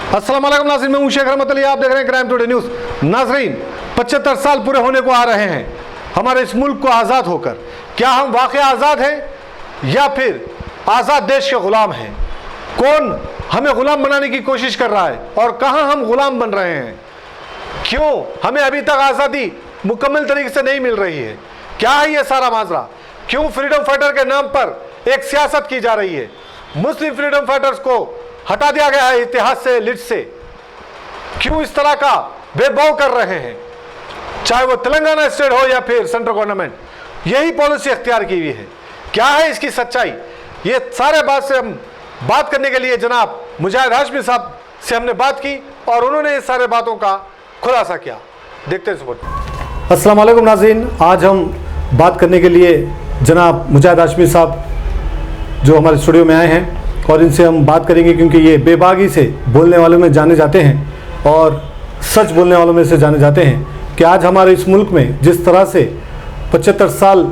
अस्सलाम वालेकुम नाज़रीन, मैं हूं शेख रहमत अली, आप देख रहे हैं क्राइम टुडे न्यूज़। नाज़रीन, 75 साल पूरे होने को आ रहे हैं हमारे इस मुल्क को आज़ाद होकर। क्या हम वाकई आज़ाद हैं या फिर आज़ाद देश के ग़ुलाम हैं? कौन हमें ग़ुलाम बनाने की कोशिश कर रहा है और कहां हम ग़ुलाम बन रहे हैं? क्यों हमें अभी तक आज़ादी मुकम्मल तरीके से नहीं मिल रही है? क्या है ये सारा माजरा? क्यों फ्रीडम फाइटर के नाम पर एक सियासत की जा रही है? मुस्लिम फ्रीडम फाइटर्स को हटा दिया गया है इतिहास से, लिस्ट से। क्यों इस तरह का भेदभाव कर रहे हैं? चाहे वो तेलंगाना स्टेट हो या फिर सेंट्रल गवर्नमेंट, यही पॉलिसी अख्तियार की हुई है। क्या है इसकी सच्चाई? ये सारे बात से हम बात करने के लिए जनाब मुजाहिद हाशमी साहब से हमने बात की और उन्होंने इस सारे बातों का खुलासा किया। देखते हैं सपोर्ट। अस्सलाम वालेकुम नाज़रीन, आज हम बात करने के लिए जनाब मुजाहिद हाशमी साहब जो हमारे स्टूडियो में आए हैं और इनसे हम बात करेंगे, क्योंकि ये बेबागी से बोलने वालों में जाने जाते हैं और सच बोलने वालों में से जाने जाते हैं कि आज हमारे इस मुल्क में जिस तरह से 75 साल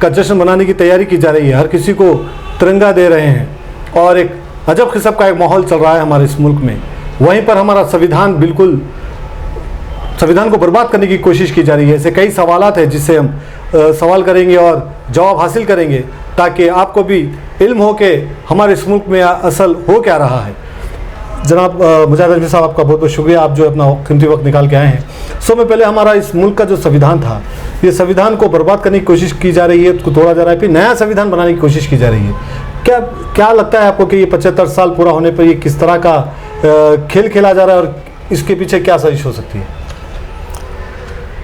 का जश्न मनाने की तैयारी की जा रही है, हर किसी को तिरंगा दे रहे हैं और एक अजब किस्म का एक माहौल चल रहा है हमारे इस मुल्क में। वहीं पर हमारा संविधान बिल्कुल संविधान को बर्बाद करने की कोशिश की जा रही है। ऐसे कई सवालात हैं जिससे हम सवाल करेंगे और जवाब हासिल करेंगे ताकि आपको भी इल्म हो कि हमारे इस मुल्क में असल हो क्या रहा है। जनाब मुजाहिद हाशमी साहब, आपका बहुत बहुत शुक्रिया, आप जो अपना कीमती वक्त निकाल के आए हैं। सो में पहले हमारा इस मुल्क का जो संविधान था, ये संविधान को बर्बाद करने की कोशिश की जा रही है, उसको तोड़ा जा रहा है, फिर नया संविधान बनाने की कोशिश की जा रही है। क्या लगता है आपको कि ये 75 साल पूरा होने पर ये किस तरह का खेल खेला जा रहा है और इसके पीछे क्या साजिश हो सकती है?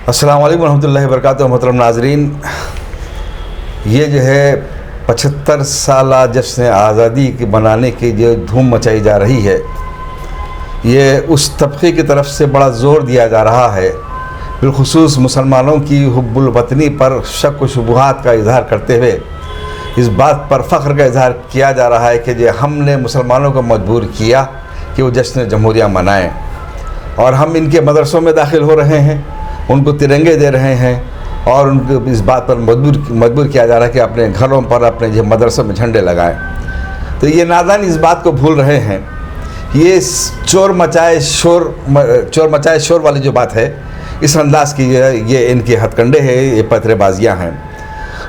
अस्सलाम वालेकुम रहमतुल्लाहि व बरकातुहू। मोहतरम नाज़रीन, ये जो है 75 साल जश्न आज़ादी के बनाने की जो धूम मचाई जा रही है, ये उस तबके की तरफ से बड़ा ज़ोर दिया जा रहा है। बिलखुसूस मुसलमानों की हुब्बुल वतनी पर शक व शुबहात का इजहार करते हुए इस बात पर फ़ख्र का इजहार किया जा रहा है कि जो हमने मुसलमानों को मजबूर किया कि वो जश्न जमहूरिया मनाएँ, और हम इनके मदरसों में दाखिल हो रहे हैं, उनको तिरंगे दे रहे हैं और उनको इस बात पर मजबूर किया जा रहा है कि अपने घरों पर, अपने मदरसों में झंडे लगाएं। तो ये नादान इस बात को भूल रहे हैं। ये चोर मचाए शोर वाली जो बात है, इस अंदाज की ये इनके हथकंडे हैं, ये पत्रेबाजियाँ हैं।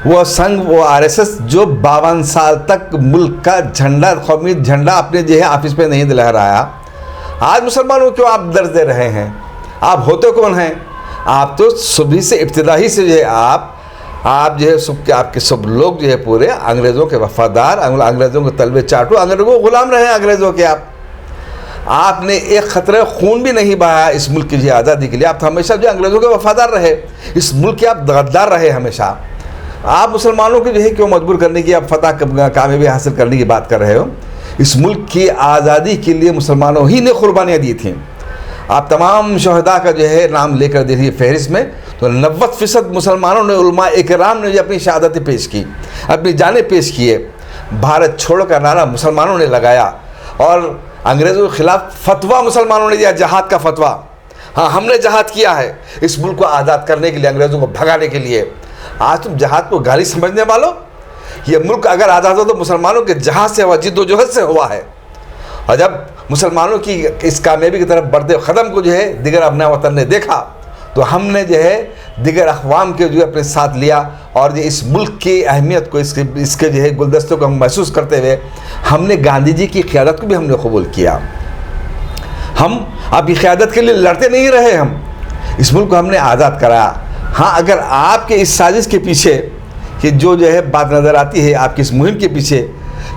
वो संघ, वो RSS जो 52 साल तक मुल्क का झंडा, कौमी झंडा अपने जो है ऑफिस पे नहीं लहराया, आज मुसलमानों को क्यों आप दर्ज दे रहे हैं? आप होते कौन हैं? आप तो सुबह से इब्तिदाई से जो है आप जो है आपके सब लोग जो है पूरे अंग्रेज़ों के वफादार, अंग्रेज़ों के तलबे चाटू, अंग्रेज़ों को ग़ुलाम रहे अंग्रेज़ों के। आपने एक ख़तरे खून भी नहीं बहाया इस मुल्क की आज़ादी के लिए। आप तो हमेशा जो अंग्रेज़ों के वफादार रहे, इस मुल्क के आप गद्दार रहे हमेशा। आप मुसलमानों को जो है क्यों मजबूर करने की, आप फतह कामयाबी हासिल करने की बात कर रहे हो? इस मुल्क की आज़ादी के लिए मुसलमानों ही ने कुर्बानियाँ दी थीं। आप तमाम शहदा का जो है नाम लेकर देखिए फहरिस्त में, तो 90% मुसलमानों ने, उलमा इकराम ने जो अपनी शहादतें पेश की, अपनी जानें पेश किए। भारत छोड़ो का नारा मुसलमानों ने लगाया और अंग्रेज़ों के ख़िलाफ़ फतवा मुसलमानों ने दिया, जहाद का फतवा। हाँ, हमने जहाद किया है इस मुल्क को आज़ाद करने के लिए, अंग्रेज़ों को भगाने के लिए। आज तुम जहाद को गाली समझने वालों, ये मुल्क अगर आज़ाद हो तो मुसलमानों के जहाद से हुआ, जिद्दोजहद से हुआ है। और जब मुसलमानों की इस कामयाबी की तरफ बढ़ते कदम को जो है दिगर अपना वतन ने देखा, तो हमने जो है दिगर अक़वाम के जो है अपने साथ लिया और जो इस मुल्क की अहमियत को, इसके जो है गुलदस्तों को हम महसूस करते हुए हमने गांधी जी की क़यादत को भी हमने कबूल किया। हम आपकी क़यादत के लिए लड़ते नहीं रहे, हम इस मुल्क को हमने आज़ाद कराया। हाँ, अगर आपके इस साजिश के पीछे कि जो है बात नज़र आती है, आपकी इस मुहिम के पीछे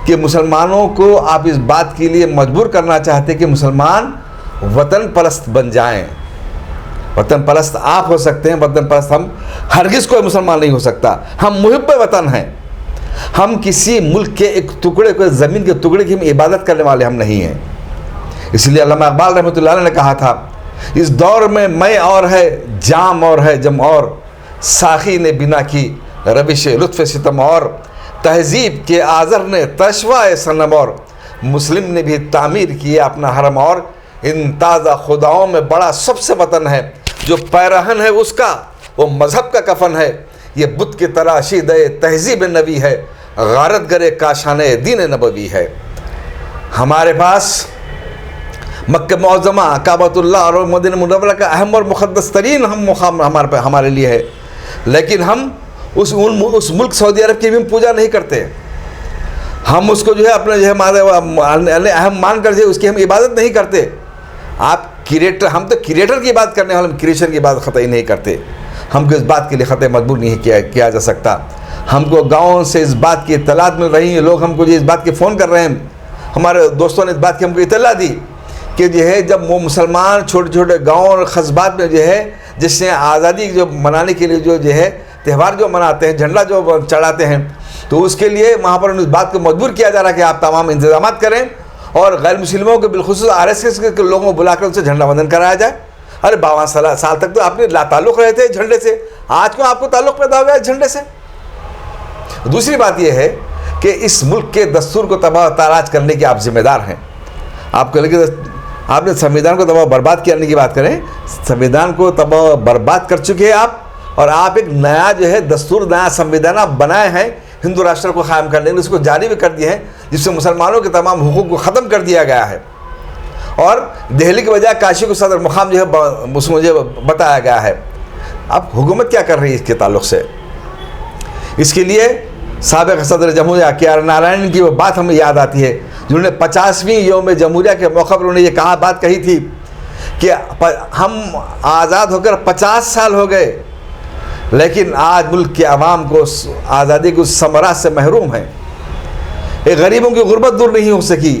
कि मुसलमानों को आप इस बात के लिए मजबूर करना चाहते कि मुसलमान वतन परस्त बन जाएं। वतन परस्त आप हो सकते हैं, वतन परस्त हम हरगिज़ कोई मुसलमान नहीं हो सकता। हम मुहिब वतन हैं। हम किसी मुल्क के एक टुकड़े को, ज़मीन के टुकड़े की हम इबादत करने वाले हम नहीं हैं। इसलिए अल्लामा इक़बाल रहमतुल्लाह अलैह ने कहा था, इस दौर में मैं और है, जाम और है जम और, साखी ने बिना की रबिश लुत्फ़ सितम और, तहजीब के आज़र ने तशवाए सनम और, मुस्लिम ने भी तामीर किया अपना हरम और, इन ताज़ा खुदाओं में बड़ा सबसे वतन है, जो पैरहन है उसका वो मज़हब का कफन है, ये बुत की तराशी दे तहजीब नबी है, गारत गरे काशाने दीन नबवी है। हमारे पास मक्का मुअज़्ज़मा, काबतुल्लाह और मदीना मुनव्वरा का अहम और मुक़द्दस तरीन हम मुक़ाम हमारे लिए है, लेकिन हम उस मुल्क सऊदी अरब की भी पूजा नहीं करते। हम उसको जो है अपने जो है अहम मान कर जो उसकी हम इबादत नहीं करते। आप क्रिएटर, हम तो क्रिएटर की बात करने वाले, हम क्रिएशन की बात ख़तई नहीं करते। हमको इस बात के लिए ख़तई मजबूर नहीं किया जा सकता। हमको गाँव से इस बात की इत्तलात मिल रही है, लोग हमको जो इस बात के फ़ोन कर रहे हैं, हमारे दोस्तों ने इस बात की हमको इत्तला दी कि जो है जब वो मुसलमान छोटे छोटे गाँव और कस्बात में जो है जिसने आज़ादी जो मनाने के लिए जो है त्यौहार जो मनाते हैं, झंडा जो चढ़ाते हैं, तो उसके लिए वहाँ पर उस बात को मजबूर किया जा रहा है कि आप तमाम इंतजाम करें और गैर मुस्लिमों के बिलखुसूस RSS के लोगों को बुलाकर उनसे झंडा वंदन कराया जाए। अरे 52 साल तक तो आपने लाताल्लुक़ रहे थे झंडे से, आज क्यों आपको ताल्लुक़ पैदा हो गया झंडे से? दूसरी बात यह है कि इस मुल्क के दस्तूर को तबाह ताराज करने के आप जिम्मेदार हैं। आपको लगे आपने संविधान को तबाह बर्बाद करने की बात करें, संविधान को तबाह बर्बाद कर चुके हैं आप, और आप एक नया जो है दस्तूर, नया संविधान आप बनाए हैं हिंदू राष्ट्र को क़ायम करने के लिए, उसको जारी भी कर दिए हैं, जिससे मुसलमानों के तमाम हुकूक को ख़त्म कर दिया गया है और दिल्ली के बजाय काशी को सदर मुकाम जो है मुझे बताया गया है। अब हुकूमत क्या कर रही है इसके ताल्लुक़ से? इसके लिए साबिक़ सदर जमहूरिया KR नारायण की वो बात हमें याद आती है, जिन्होंने 50वीं यौम जमहूरिया के मौक़े पर उन्होंने ये बात कही थी कि हम आज़ाद होकर 50 साल हो गए, लेकिन आज मुल्क के अवाम को आज़ादी के उस समरात से महरूम है। एक गरीबों की गुर्बत दूर नहीं हो सकी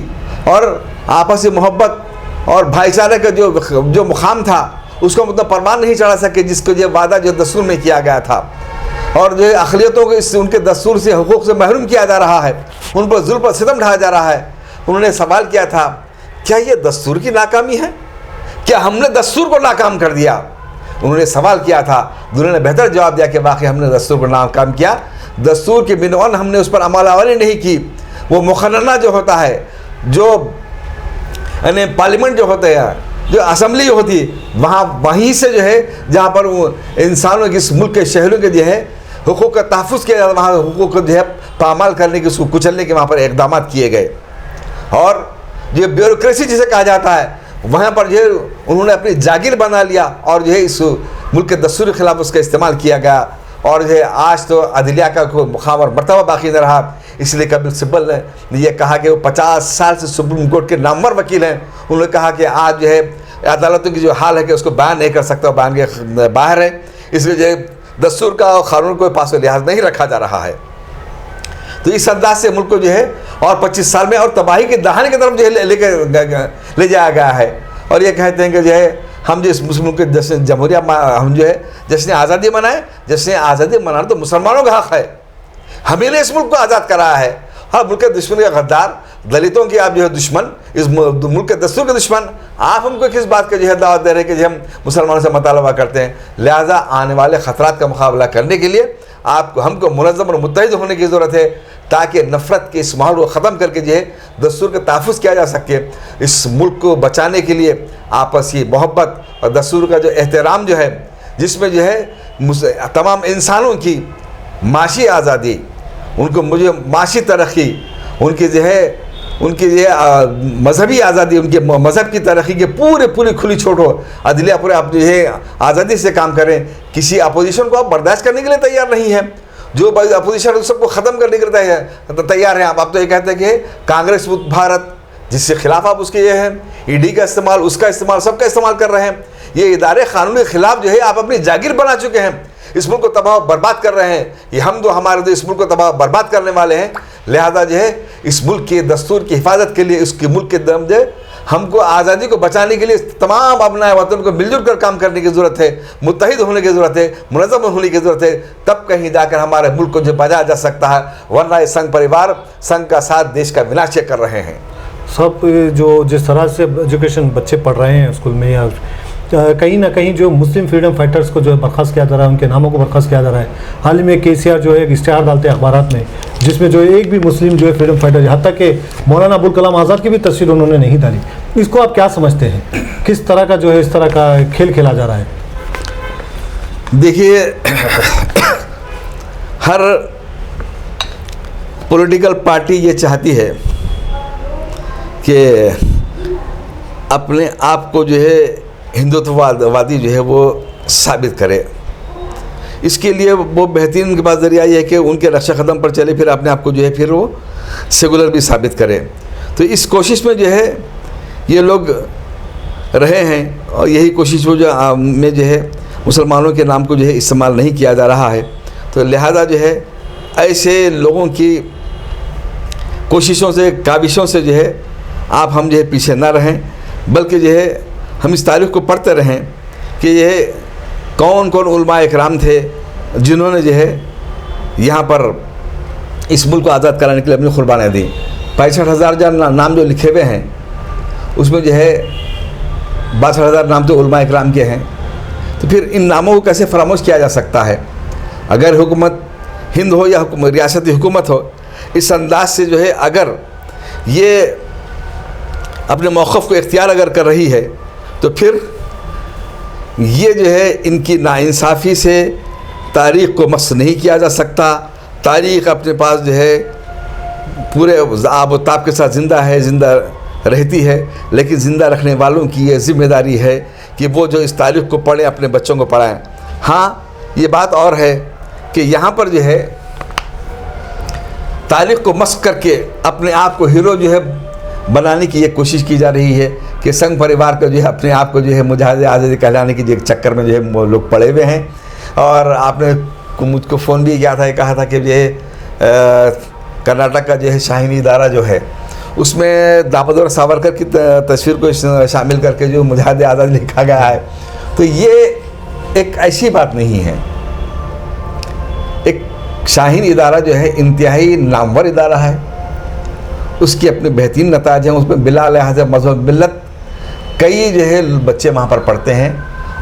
और आपसी मोहब्बत और भाईचारे का जो मुकाम था उसको मतलब परवान नहीं चढ़ा सके, जिसको जो वादा जो दस्तूर में किया गया था, और जो अक़लियतों को उनके दस्तूर से हुकूक से महरूम किया जा रहा है, उन पर जुल्म पर सितम ढाया जा रहा है। उन्होंने सवाल किया था, क्या ये दस्तूर की नाकामी है? क्या हमने दस्तूर को नाकाम कर दिया? उन्होंने सवाल किया था। दुनिया ने बेहतर जवाब दिया कि वाकई हमने दस्तूर को नाकाम किया, दस्तूर के बिनवान हमने उस पर अमलावरी नहीं की। वो मुखन्ना जो होता है, जो यानी पार्लियामेंट जो होते हैं, जो असम्बली जो होती है, वहीं से जो है जहाँ पर वो इंसानों के, इस मुल्क के शहरों के जो है हुकूक का तहफ़्फ़ुज़ किया जाता, वहाँ हुकूक को जो है पामाल करने के, उसको कुचलने के वहाँ पर इक़दाम किए गए। और जो ब्यूरोक्रेसी जिसे कहा जाता है, वहाँ पर जो है उन्होंने अपनी जागीर बना लिया और जो है इस मुल्क के दस्तूर के ख़िलाफ़ उसका इस्तेमाल किया गया। और जो है आज तो अदलिया का कोई मुक़ाम और मर्तबा बाकी न रहा, इसलिए कपिल सिब्बल ने यह कहा कि वो 50 साल से सुप्रीम कोर्ट के नामवर वकील हैं। उन्होंने कहा कि आज जो है अदालतों की जो हाल है कि उसको बयान नहीं कर सकता, बयान के बाहर है, इसलिए जो है दस्तूर का और क़ानून को पास लिहाज नहीं रखा जा रहा है। तो इस अंदाज से मुल्क को जो है और 25 साल में और तबाही के दहाने की तरफ जो है ले जाया गया है। और ये कहते हैं कि जो है हम जो इस मुस्लिम के जश्न जमहूरिया हम जो है जश्न आज़ादी मनाएं, जश्न आज़ादी मनाना तो मुसलमानों का हक़ है। हमने इस मुल्क को आज़ाद कराया है। हर मुल्क के दुश्मन का गद्दार, दलितों की आप जो है दुश्मन, इस मुल्क के दस्तूर के दुश्मन, आप हमको किस बात का जो है दावत दे रहे हैं कि हम मुसलमानों से मुतालबा करते हैं? लिहाजा आने वाले ख़तरात का मुकाबला करने के लिए आपको हमको मुनज़्ज़म और मुत्तहिद होने की ज़रूरत है, ताकि नफ़रत के इस माहौल को ख़त्म करके जो है दस्तूर का तहफ़्फ़ुज़ किया जा सके। इस मुल्क को बचाने के लिए आपसी मोहब्बत और दस्तूर का जो एहतराम जो है, जिसमें जो है तमाम इंसानों की माशी आज़ादी, उनको मुझे माशी तरक्की, उनकी जो है मजहबी आज़ादी, उनके मज़हब की तरक्की के पूरी खुली छूट हो। अदलिया पूरे आप जो है आज़ादी से काम करें। किसी अपोजिशन को आप बर्दाश्त करने के लिए तैयार नहीं है। जो अपोजिशन सबको ख़त्म करने के लिए तैयार हैं आप तो ये कहते हैं कि कांग्रेस मुक्त भारत, जिसके खिलाफ आप उसके ये हैं ED का इस्तेमाल, उसका इस्तेमाल, सबका इस्तेमाल कर रहे हैं। ये इदारे कानून के ख़िलाफ़ जो है आप अपनी जागीर बना चुके हैं, इस मुल्क को तबाह बर्बाद कर रहे हैं। ये हम तो हमारे तो इस मुल्क को तबाह बर्बाद करने वाले हैं। लिहाजा जो है इस मुल्क के दस्तूर की हिफाजत के लिए, इसके मुल्क के दम जो हमको आज़ादी को बचाने के लिए तमाम अपना वतन को मिलजुल कर काम करने की ज़रूरत है, मुत्तहिद होने की ज़रूरत है, मुनज़्ज़म होने की ज़रूरत है। तब कहीं जाकर हमारे मुल्क को जो बचाया जा सकता है, वरना ये संघ परिवार संघ का साथ देश का विनाश कर रहे हैं। सब जो जिस तरह से एजुकेशन बच्चे पढ़ रहे हैं स्कूल में, या कहीं ना कहीं जो मुस्लिम फ्रीडम फाइटर्स को जो बर्खास्त किया जा रहा है, उनके नामों को बर्खास्त किया जा रहा है। हाल ही में KCR जो है एक इश्तिहार डालते हैं अखबारात में, जिसमें जो एक भी मुस्लिम जो है फ्रीडम फाइटर, हत्ता कि मौलाना अबुल कलाम आज़ाद की भी तस्वीर उन्होंने नहीं डाली। इसको आप क्या समझते हैं? किस तरह का जो है इस तरह का खेल खेला जा रहा है? देखिए, हर पॉलिटिकल पार्टी ये चाहती है कि अपने आप को जो है हिंदुत्ववादी जो है वो साबित करे। इसके लिए वो बेहतरीन उनके पास ज़रिया ये है कि उनके रक्षा कदम पर चले, फिर अपने आप को जो है फिर वो सेकुलर भी साबित करे। तो इस कोशिश में जो है ये लोग रहे हैं, और यही कोशिश वो जो में जो है मुसलमानों के नाम को जो है इस्तेमाल नहीं किया जा रहा है। तो लिहाजा जो है ऐसे लोगों की कोशिशों से, काविशों से जो है हम जो है पीछे ना रहें, बल्कि जो है हम इस तारीख़ को पढ़ते रहें कि यह कौन कौन उलमा इकराम थे जिन्होंने जो है यहाँ पर इस मुल्क को आज़ाद कराने के लिए अपनी कुर्बानियाँ दी। 65,000 नाम जो लिखे हुए हैं उसमें जो है 62,000 नाम तो उलमा इकराम के हैं। तो फिर इन नामों को कैसे फरामोश किया जा सकता है? अगर हुकूमत हिंद हो या रियासती हुकूमत हो, इस अंदाज से जो है अगर ये अपने मौक़िफ़ को इख्तियार अगर कर रही है, तो फिर ये जो है इनकी नाइंसाफ़ी से तारीख़ को मस नहीं किया जा सकता। तारीख़ अपने पास जो है पूरे आब व ताब के साथ ज़िंदा है, ज़िंदा रहती है, लेकिन ज़िंदा रखने वालों की ये ज़िम्मेदारी है कि वो जो इस तारीख़ को पढ़ें, अपने बच्चों को पढ़ाएं। हाँ, ये बात और है कि यहाँ पर जो है तारीख़ को मस्क करके अपने आप को हीरो जो है बनाने की ये कोशिश की जा रही है कि संघ परिवार का जो है अपने आप को जो है मुजाहिद आज़ादी कहलाने की जो चक्कर में जो है वो लोग पड़े हुए हैं। और आपने मुझको फ़ोन भी किया था, कहा था कि जो है कर्नाटक का जो है शाहीनी इदारा जो है उसमें दामोदर सावरकर की तस्वीर को शामिल करके जो मुजाहिद आज़ादी लिखा गया है। तो ये एक ऐसी बात नहीं है। एक शाहीन इदारा जो है इंतहाई नामवर इदारा है, उसकी अपने बेहतरीन नताज हैं, उसमें बिला लिहाज मज़हब मिल्लत कई जो है बच्चे वहाँ पर पढ़ते हैं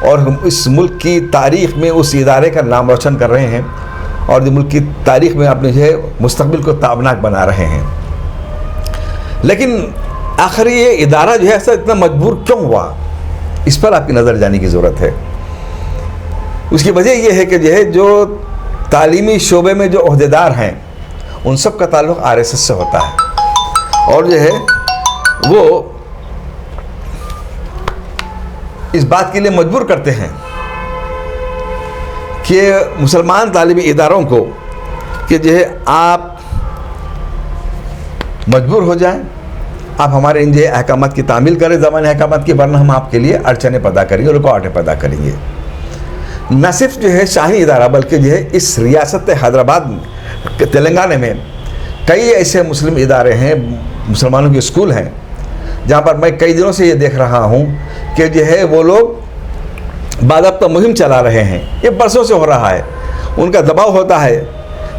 और हम इस मुल्क की तारीख़ में उस इदारे का नाम रोशन कर रहे हैं और मुल्क की तारीख़ में अपने जो है मुस्तक़बिल को ताबनाक बना रहे हैं। लेकिन आखिर ये इदारा जो है ऐसा इतना मजबूर क्यों हुआ, इस पर आपकी नज़र जाने की ज़रूरत है। उसकी वजह यह है कि जो है जो तालीमी शोबे में जो ओहदेदार हैं उन सब का ताल्लुक़ RSS से होता है और जो है वो इस बात के लिए मजबूर करते हैं कि मुसलमान तालीमी इदारों को कि जो है आप मजबूर हो जाएं, आप हमारे इन जो अहकामात की तामील करें ज़मानी अहकामात की, वरना हम आपके लिए अड़चने पैदा करेंगे, रुकावटें पैदा करेंगे। न सिर्फ जो है शाही इदारा बल्कि जो है इस रियासत हैदराबाद में, तेलंगाना में कई ऐसे मुस्लिम इदारे हैं, मुसलमानों के स्कूल हैं, जहाँ पर मैं कई दिनों से ये देख रहा हूँ कि जो है वो लोग बाज़ाब्ता मुहिम चला रहे हैं। ये बरसों से हो रहा है। उनका दबाव होता है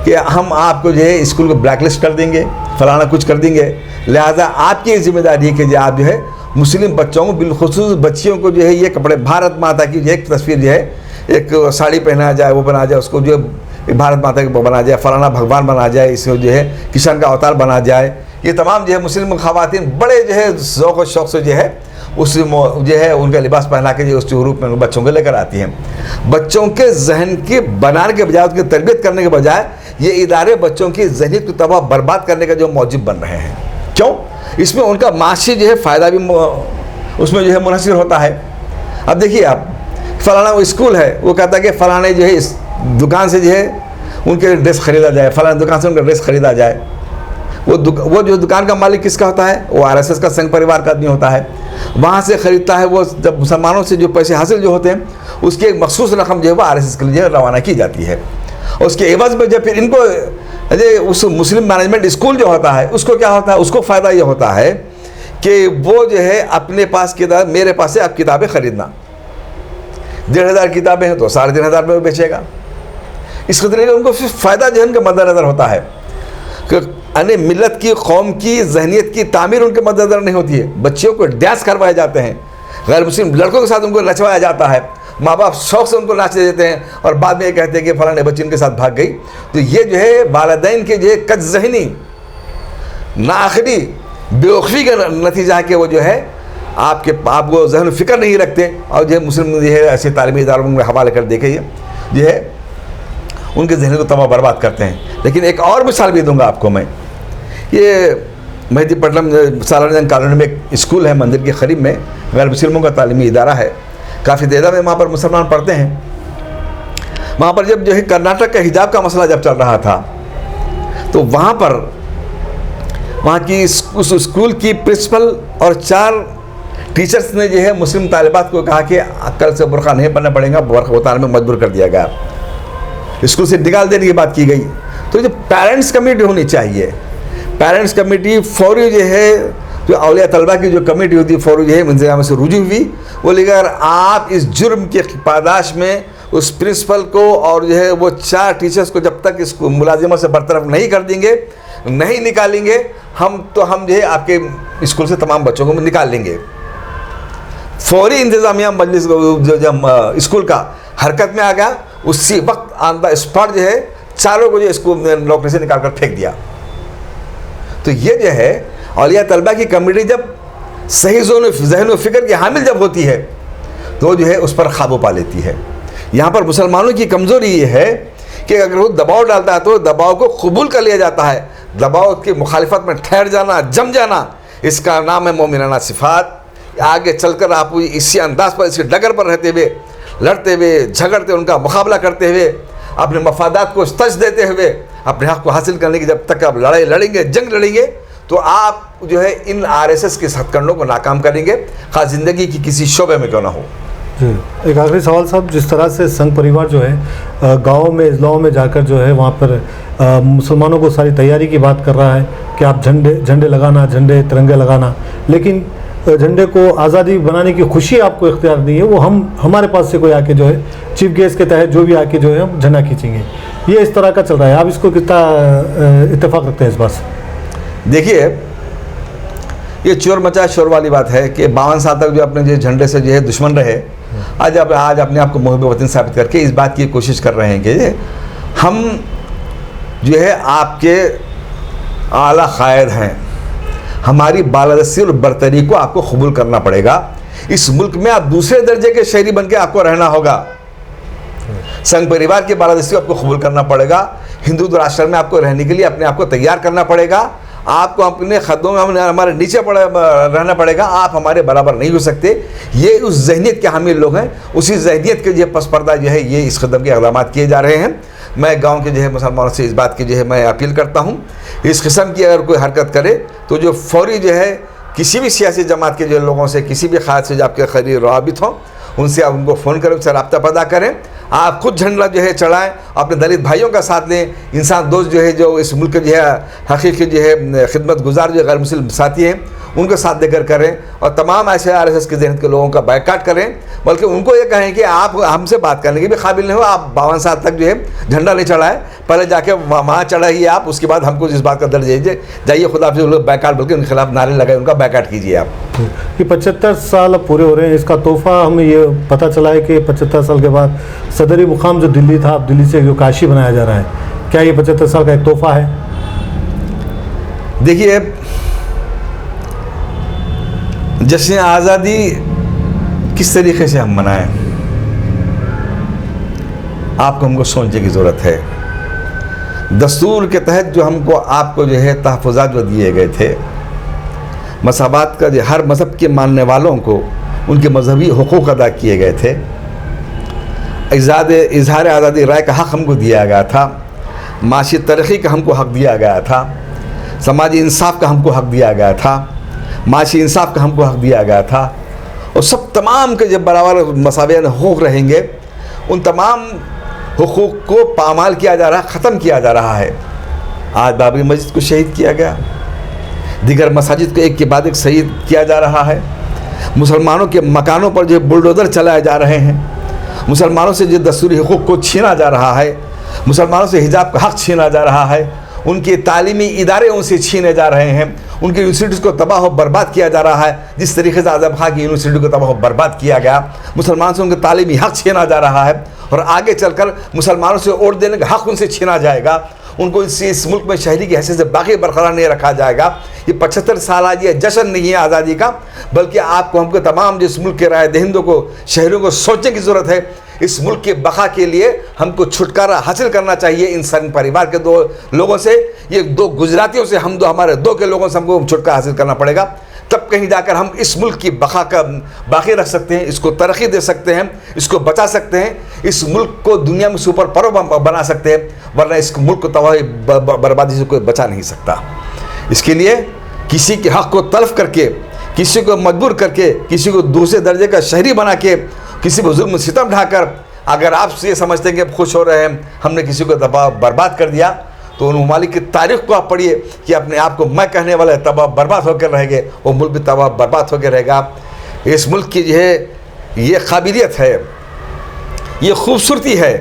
कि हम आपको जो है स्कूल को ब्लैकलिस्ट कर देंगे, फलाना कुछ कर देंगे, लिहाजा आपकी जिम्मेदारी है कि जो आप जो है मुस्लिम बच्चों को, बिलखुसूस बच्चियों को जो है ये कपड़े, भारत माता की जो एक तस्वीर जो है, एक साड़ी पहना जाए, वो बना जाए, उसको जो भारत माता की बना जाए, फलाना भगवान बना जाए, इसको जो है किशन का अवतार बना जाए। ये तमाम जो है मुस्लिम ख़वातीन बड़े जो है ज़ौक़ और शौक़ से जो है उस जो है उनका लिबास पहना के जो उस रूप में बच्चों को लेकर आती हैं। बच्चों के जहन के बनाने के बजाय, उसकी तरबियत करने के बजाय ये इदारे बच्चों की जहनीत को तबाह बर्बाद करने का जो मौजिब बन रहे हैं। क्यों? इसमें उनका माशी जो है फ़ायदा भी उसमें जो है मुनहसर होता है। अब देखिए आप, फ़लाना वो स्कूल है, वो कहता है कि फ़लाने जो है इस दुकान से जो है उनके ड्रेस ख़रीदा जाए, फ़लाना दुकान से उनका ड्रेस ख़रीदा जाए। वो जो दुकान का मालिक किसका होता है? वो RSS का संघ परिवार का आदमी होता है, वहाँ से ख़रीदता है। वो जब मुसलमानों से जो पैसे हासिल जो होते हैं उसकी एक मखसूस रकम जो है वो RSS के लिए रवाना की जाती है। और उसके एवज़ में जब फिर इनको उस मुस्लिम मैनेजमेंट स्कूल जो होता है उसको क्या होता है? उसको फ़ायदा ये होता है कि वो जो है अपने पास किताब, मेरे पास से आप किताबें ख़रीदना, 1,500 किताबें हैं तो 3,500 में बेचेगा। इस खतरे का उनको फ़ायदा जो है उनके मद्देनज़र होता है कि अन्य मिलत की, कौम की जहनीत की तामीर उनके मद्देनज़र नहीं होती है। बच्चियों को डांस करवाए जाते हैं, गैर मुस्लिम लड़कों के साथ उनको नचवाया जाता है, माँ बाप शौक़ से उनको नाचने देते हैं और बाद में ये कहते हैं कि फ़लाने बच्ची उनके साथ भाग गई। तो ये जो है वालिदैन के जो है कद ज़हनी नाआखिरी बेवकूफ़ी का नतीजा है कि वो जो है आपको जहन फ़िक्र नहीं रखते और जो है मुस्लिम जो है ऐसे तालीमी इदारों में हवाले कर देखे जो है उनके जहन को तबाह बर्बाद करते हैं। लेकिन एक और मिसाल भी दूंगा आपको मैं। ये मेहदीपट्टनम सालारजंग कॉलोनी में एक स्कूल है मंदिर के करीब में, गैर मुस्लिमों का तालीमी इदारा है, काफ़ी तादाद में वहाँ पर मुसलमान पढ़ते हैं। वहाँ पर जब जो है कर्नाटक का हिजाब का मसला जब चल रहा था, तो वहाँ पर वहाँ की उस स्कूल की प्रिंसिपल और 4 टीचर्स ने जो है मुस्लिम तालिबात को कहा कि कल से बुर्का नहीं पहनना पड़ेगा, बुर्का उतारने में मजबूर कर दिया गया, स्कूल से निकाल देने की बात की गई। तो जो पेरेंट्स कमेटी होनी चाहिए, पेरेंट्स कमेटी फौरी जो है, जो औलिया तलबा की जो कमेटी होती है फौरी जो है इंतजाम से रुजू हुई, वो लेकर अगर आप इस जुर्म के पादाश में उस प्रिंसिपल को और जो है वो 4 टीचर्स को जब तक इसको मुलाजिमत से बरतरफ नहीं कर देंगे, नहीं निकालेंगे, हम जो है आपके स्कूल से तमाम बच्चों को निकाल लेंगे। फौरी इंतजामिया मजलिस जो जब स्कूल का हरकत में आ गया, उसी वक्त ऑन द स्पॉट जो है 4 को जो स्कूल नौकरी से निकाल कर फेंक दिया। तो ये जो है औलिया तलबा की कमेटी जब सही जहन व फिक्र की हामिल जब होती है, तो जो है उस पर काबू पा लेती है। यहाँ पर मुसलमानों की कमज़ोरी ये है कि अगर वो दबाव डालता है तो दबाव को कबूल कर लिया जाता है। दबाव की मुखालिफत में ठहर जाना, जम जाना, इसका नाम है मोमिनाना सिफ़ात। आगे चलकर आप इसी अंदाज पर, इसी डगर पर रहते हुए, लड़ते हुए, झगड़ते, उनका मुकाबला करते हुए, अपने मफादात को तज देते हुए अपने हक़ को हासिल करने की जब तक आप लड़ाई लड़ेंगे, जंग लड़ेंगे, तो आप जो है इन RSS के हथकंडों को नाकाम करेंगे, खास ज़िंदगी की किसी शोबे में क्यों ना हो। जी, एक आखिरी सवाल साहब, जिस तरह से संघ परिवार जो है गाँव में, इजलाओं में जाकर जो है वहाँ पर मुसलमानों को सारी तैयारी की बात कर रहा है कि आप झंडे लगाना, झंडे तिरंगे लगाना, लेकिन झंडे को आज़ादी बनाने की खुशी आपको इख्तियार नहीं है, वो हमारे पास से कोई आके जो है चीफ गेस्ट के तहत जो भी आके जो है हम झंडा खींचेंगे, ये इस तरह का चल रहा है। आप इसको कितना इत्तेफाक रखते हैं इस बात से? देखिए, ये चोर मचा शोर वाली बात है कि 52 साल तक जो अपने जो झंडे से जो है दुश्मन रहे, आज अपने आप को मुहिब वतन साबित करके इस बात की कोशिश कर रहे हैं कि हम जो है आपके आला कायद हैं, हमारी बालादस्ती और बरतरी को आपको कबूल करना पड़ेगा। इस मुल्क में आप दूसरे दर्जे के शहरी बन के आपको रहना होगा। संघ परिवार की बालादस्ती को आपको कबूल करना पड़ेगा। हिंदू राष्ट्र में आपको रहने के लिए अपने आप को तैयार करना पड़ेगा। आपको अपने खदों में हमारे नीचे रहना पड़ेगा। आप हमारे बराबर नहीं हो सकते। ये उस जहनीत के हामिल लोग हैं। उसी जहनीत के जो पस पर्दा जो है ये इस कदम के इक़दाम किए जा रहे हैं। मैं गांव के जो है मुसलमानों से इस बात की जो है मैं अपील करता हूँ, इस किस्म की अगर कोई हरकत करे तो जो फौरी जो है किसी भी सियासी जमात के जो लोगों से, किसी भी ख़ास से जो आपके करीब रवाबित हों, उनसे आप उनको फ़ोन करें, उनसे रब्ता पैदा करें। आप खुद झंडा जो है चढ़ाएं, अपने दलित भाइयों का साथ लें। इंसान दोस्त जो है, जो इस मुल्क के जो है हकीकी जो है खिदमत गुजार जो गैर मुस्लिम साथी हैं, उनको साथ देकर करें और तमाम ऐसे RSS के जहन के लोगों का बायकाट करें। बल्कि उनको ये कहें कि आप हमसे बात करने के भी काबिल नहीं हो, आप 52 साल तक जो है झंडा नहीं चढ़ाएं, पहले जाके वहाँ चढ़ाइए आप, उसके बाद हमको इस बात का दर्ज दीजिए, जाइए खुदा से लोग बायकाट, बल्कि उनके खिलाफ नारे लगाए, उनका बायकाट कीजिए आप। ये 75 साल अब पूरे हो रहे हैं, इसका तोहफा हमें ये पता चला है कि 75 साल के बाद सदरी मुकाम जो दिल्ली था, अब दिल्ली से जो काशी बनाया जा रहा है, क्या ये 75 साल का एक तोहफा है? देखिए, जश्न आज़ादी किस तरीके से हम मनाएं, आपको हमको सोचने की ज़रूरत है। दस्तूर के तहत जो हमको आपको जो है तहफ़्फ़ुज़ात जो दिए गए थे, मज़हबात का जो हर मज़हब के मानने वालों को उनके मजहबी हुकूक़ अदा किए गए थे। इज़हार आज़ादी राय का हक़ हमको दिया गया था, माशी तरक्की का हमको हक़ दिया गया था, समाजी इंसाफ का हमको हक़ दिया गया था, माशी इंसाफ का हमको हक़ दिया गया था। और सब तमाम के जब बराबर मसावियान हुकूक़ रहेंगे, उन तमाम हुकूक़ को पामाल किया जा रहा है, ख़त्म किया जा रहा है। आज बाबरी मस्जिद को शहीद किया गया, दीगर मसाजिद को एक के बाद एक शहीद किया जा रहा है। मुसलमानों के मकानों पर जो बुलडोज़र चलाए जा रहे हैं, मुसलमानों से जो दस्तूरी हुकूक़ को छीना जा रहा है, मुसलमानों से हिजाब का हक़ छीना जा रहा है, उनके तालीमी इदारे उनसे छीने जा रहे हैं, उनकी यूनिवर्सिटीज़ को तबाह व बर्बाद किया जा रहा है। जिस तरीके से आज़म खां की यूनिवर्सिटी को तबाह व बर्बाद किया गया, मुसलमान से उनके तालीमी हक़ छीना जा रहा है और आगे चलकर मुसलमानों से वोट देने का हक़ उनसे छीना जाएगा। उनको इस मुल्क में शहरी की हैसियत से बाकी बरकरार नहीं रखा जाएगा। ये 75 साल आज ये जश्न नहीं है आज़ादी का, बल्कि आपको हमको तमाम जिस मुल्क के राय दहिंदों को, शहरों को सोचने की ज़रूरत है। इस मुल्क के बका के लिए हमको छुटकारा हासिल करना चाहिए इन संघ परिवार के दो लोगों से, ये दो गुजरातियों से, हम दो हमारे दो के लोगों से हमको छुटकारा हासिल करना पड़ेगा। तब कहीं जाकर हम इस मुल्क की बका का बाकी रख सकते हैं, इसको तरक्की दे सकते हैं, इसको बचा सकते हैं, इस मुल्क को दुनिया में सुपर पावर बना सकते हैं, वरना इस मुल्क को तबाही बर्बादी से कोई बचा नहीं सकता। इसके लिए किसी के हक़ को तलफ करके, किसी को मजबूर करके, किसी को दूसरे दर्जे का शहरी बना के, किसी को जुल्म सितम ढाकर अगर आप ये समझते हैं कि आप खुश हो रहे हैं, हमने किसी को तबाह बर्बाद कर दिया, तो उन ममालिक की तारीख़ को आप पढ़िए कि अपने आप को मैं कहने वाला तबाह बर्बाद होकर रहेंगे, वो मुल्क भी तबाह बर्बाद होकर रहेगा। इस मुल्क की जो है ये काबिलियत है, ये खूबसूरती है।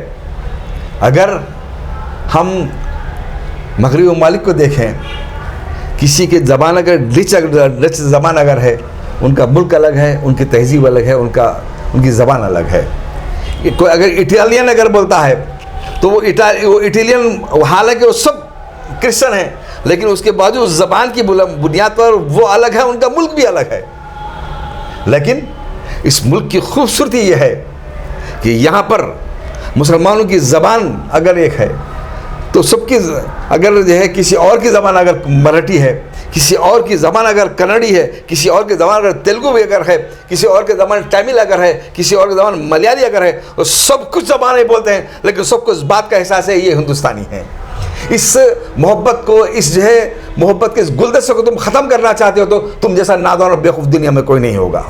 अगर हम मगरबी ममालिक को देखें, किसी की ज़बान अगर रिच ज़बान अगर है, उनका मुल्क अलग है, उनकी तहजीब अलग है, उनकी ज़बान अलग है। कोई अगर इटालियन अगर बोलता है तो वो इटालियन, हालांकि वो सब क्रिश्चन हैं, लेकिन उसके बावजूद ज़बान की बुनियाद पर वो अलग है, उनका मुल्क भी अलग है। लेकिन इस मुल्क की खूबसूरती यह है कि यहाँ पर मुसलमानों की ज़बान अगर एक है तो सबकी, अगर जो है किसी और की ज़बान अगर मराठी है, किसी और की ज़बान अगर कन्नड़ी है, किसी और की ज़बान अगर तेलुगु भी अगर है, किसी और की ज़बान तमिल अगर है, किसी और की ज़बान मलयाली अगर है, तो सब कुछ ज़बानें बोलते हैं, लेकिन सबको इस बात का एहसास है ये हिंदुस्तानी है। इस मोहब्बत को, इस जो है मोहब्बत के इस गुलदस्ते को तुम ख़त्म करना चाहते हो तो तुम जैसा नादान और बेवकूफ़ दुनिया में कोई नहीं होगा।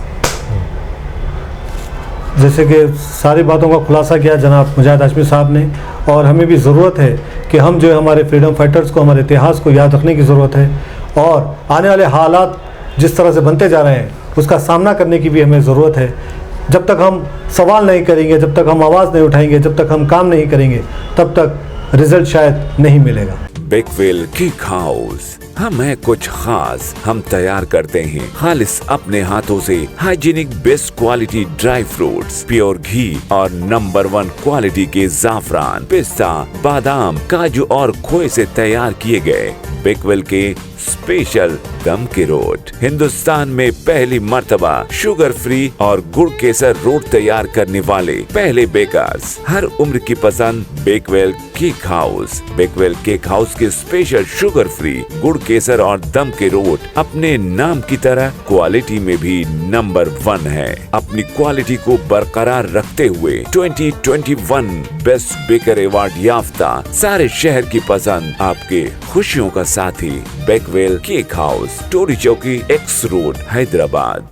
जैसे कि सारी बातों का खुलासा किया जनाब मुजाहिद हाशमी साहब ने, और हमें भी ज़रूरत है कि हम जो है हमारे फ्रीडम फाइटर्स को, हमारे इतिहास को याद रखने की ज़रूरत है, और आने वाले हालात जिस तरह से बनते जा रहे हैं उसका सामना करने की भी हमें ज़रूरत है। जब तक हम सवाल नहीं करेंगे, जब तक हम आवाज़ नहीं उठाएंगे, जब तक हम काम नहीं करेंगे, तब तक रिजल्ट शायद नहीं मिलेगा। बेकवेल केक हाउस, हम है कुछ खास, हम तैयार करते हैं खालिस अपने हाथों से hygienic best quality dry fruits, pure घी और नंबर 1 क्वालिटी के जाफरान, पिस्ता, बादाम, काजू और खोए से तैयार किए गए बेकवेल के स्पेशल दम के रोट। हिंदुस्तान में पहली मर्तबा शुगर फ्री और गुड़ केसर रोट तैयार करने वाले पहले बेकर्स, हर उम्र की पसंद Bakewell cake house. Bakewell cake house के स्पेशल शुगर फ्री, गुड़ केसर और दम के रोट अपने नाम की तरह क्वालिटी में भी नंबर 1 है। अपनी क्वालिटी को बरकरार रखते हुए 2021 बेस्ट बेकर अवार्ड याफ्ता, सारे शहर की पसंद, आपके खुशियों का साथी बेकवेल केक हाउस, टोरी चौकी, एक्स रोड, हैदराबाद।